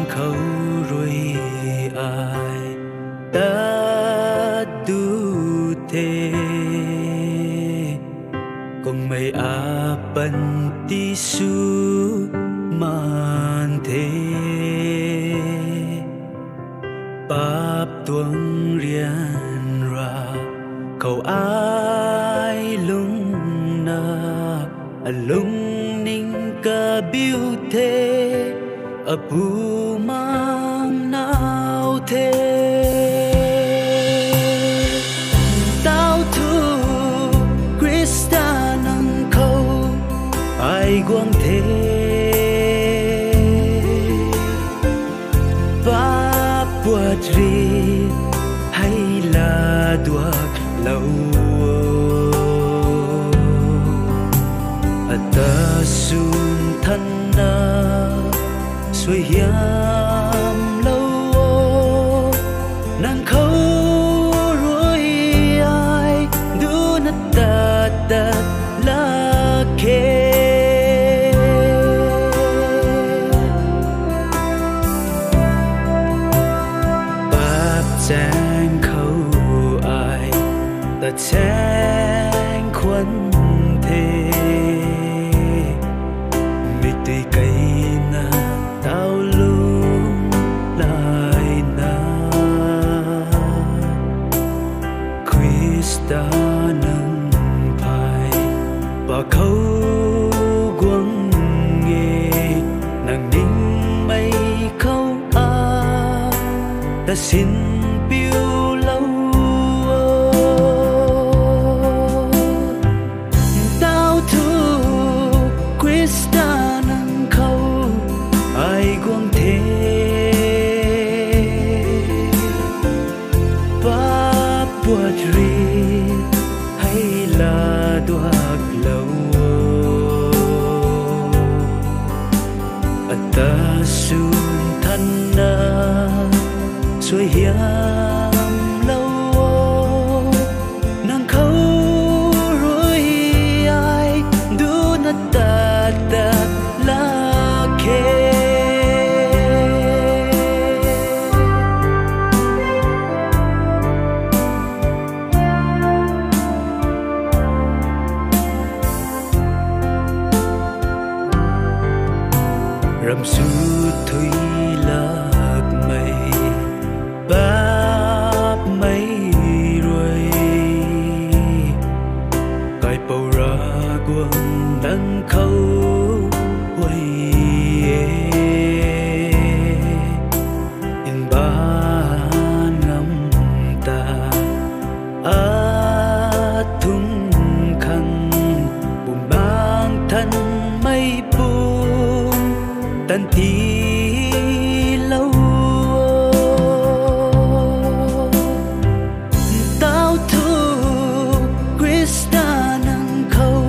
khâu rồi ai ta du thế cùng mây apan tisu man thế bab tuang rian ra khâu ai lung na lung ninh ca biu thế apu mang nào thế tao thu Krista nang khâu ai quang thế ba buat ri hay là duak lâu ta sun thân na xuôi hiam lâu nàng khâu rồi ai du na ta ta la kê bab chang khâu ai ta chang khuân thế tùy cây na tao luôn lại na Krista nâng phải và khâu quăng nghề nàng ninh mây khâu ta xin biêu lâu tao thu Krista ai quang thế ba buat ri hay là đoạt lâu ta sun thân na xuôi hiam lâu nàng khâu rồi ai du na ta ta la kê rầm su thủy lạc mây báp mây rồi cài bầu ra quăng nắng khâu quay in ba ngắm ta thung khăn buồn mang thân mây tan tí lâu tao thu Krista nang khâu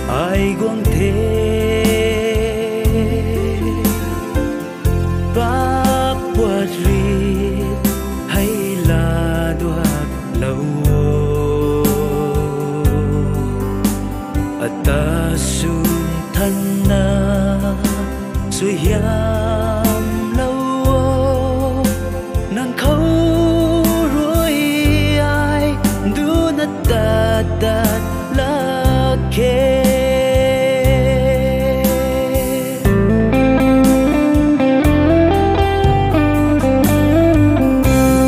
ai quang thế ba buat ri hay là đoạt lâu ta sun thân na xuôi hiam lâu nàng khâu rồi ai du na ta ta la kê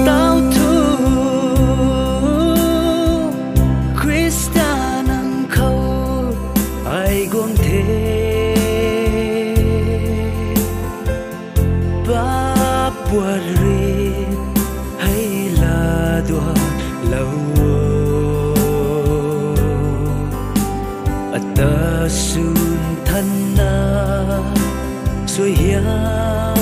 tao thu Krista nang khâu ai quang thế buat ri hay là đoạt lâu ta sun thân na xuôi hiam